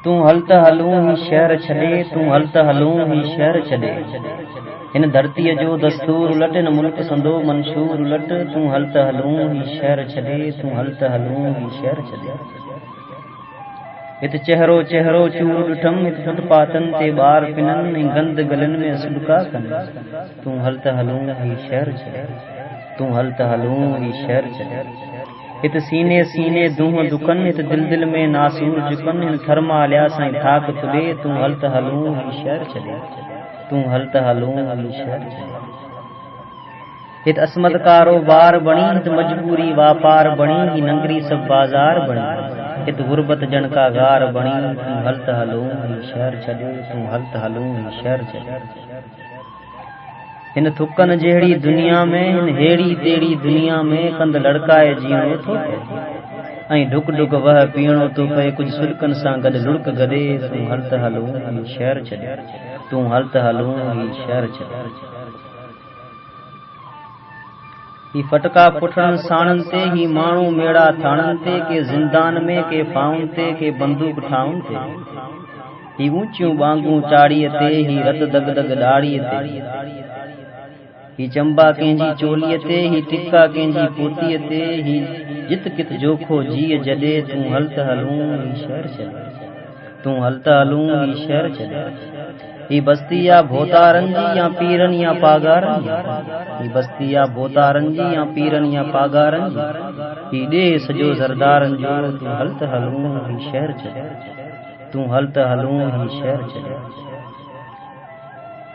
तू हलत हलूं ही शहर छॾे, तू हलत हलूं ही शहर छॾे। इन धरतीअ जो दस्तूर उलट, इन मुल्क संदो मंशूर उलट। तू हलत हलूं ही शहर छॾे, तू हलत हलूं ही शहर छॾे। इत चेहरो चेहरो चूर ॾिठम, इत फुटपातन ते ॿार पिनन, ऐं गंद गलिन में असुॾका कन। तू हलत हलूं ही शहर छॾे, तू हलत हलूं ही शहर छॾे। इत सीने सीने दूह दुकन, इत दिल दिल में नासूर झुकन। इन थरमा हलिया साईं थाक तुले, तू हलत हलूं ही शहर छॾे, तू हलत हलूं ही शहर छॾे। इत असमत कारोबार बणी, इत मजबूरी वापार बणी, ही नंगरी सब बाजार बणी। इत गुरबत जन का गार बणी, तू हलत हलूं ही शहर छॾे, तू हलत हलूं ही शहर छॾे। हिन थुकन जहिड़ी दुनिया में, हिन हेड़ी तेड़ी दुनिया में, कंद लड़काए जीणो थो पए, ऐं ढुक ढुक वह पीअणो थो पए, कुझु सुलकन सां गॾु लुड़क गॾे। तूं हलत हलूं ही शहर छॾे, तूं हलत हलूं ही शहर छॾे। ही फटका पुठन साणन ते, ही माण्हू मेड़ा थाणन ते, के ज़िंदान में, के फाउन ते, के बंदूक ठाउन ते। ही ऊंचियूं बांगूं चाड़ीअ ते, ही रत दग दग ॾाड़ीअ ते। ही चंबा कंहिंजी चोलीअ ते, ही टिक्का कंहिंजी पोतीअ ते, ही जित कित जोखो जीअ जॾे। तूं हलत हलूं ही शहर छॾे, तूं हलत हलूं ही शहर छॾे। ही बस्ती या भोतारन जी, या पीरन या पागारन जी। ही बस्ती या भोतारन जी, या पीरन या पागारन जी। ही ॾे सॼो ज़रदारन जो। तूं हलत हलूं ही शहर छॾे, तूं हलत हलूं ही शहर छॾे।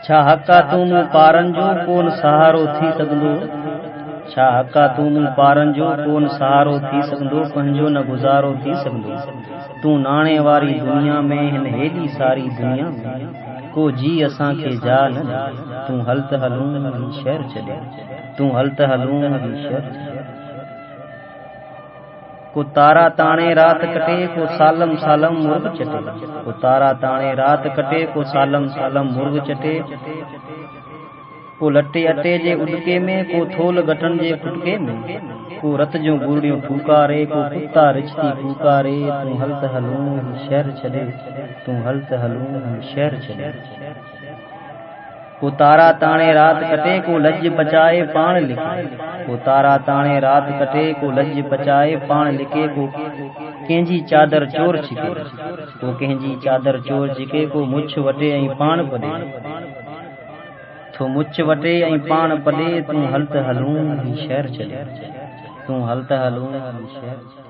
छा हक़ तूं मूं पारन जो, कोन सहारो थी सघंदो। छा हक़ तूं मूं पारन जो, कोन सहारो थी सघंदो, पंहिंजो न गुज़ारो थी सघंदो। तूं नाणे वारी दुनिया में, हिन हेॾी सारी दुनिया में, को जी असांखे जा न ॾे। तूं हलत हलूं ही शहर छॾे, तूं हलत हलूं ही शहर छॾे। को तारा ताणे रात कटे, को सालम सालम मुर्ग चटे। को तारा ताणे रात कटे, को सालम सालम मुर्ग चटे। को लटे अटे जे उडके में, को थोल गठन जे फुटके में, को रत जूं गुड़ियूं फूकारे, को कुत्ता रिछती फूकारे। तूं हलत हलूं ही शहर छॾे, तूं हलत हलूं ही शहर छॾे। को तारा ताणे रात कटे, को लज बचाए पाण लिखे। को तारा ताणे रात कटे, को लज बचाए पाण लिखे। को कंहिंजी चादर चोर छिके, को कंहिंजी चादर चोर छिके। को मुछ वटे ऐं पाण पॾे, थो मुछ वटे ऐं पाण पॾे। तूं हलत हलूं ही शहर छॾे, तूं हलत हलूं ही शहर छॾे।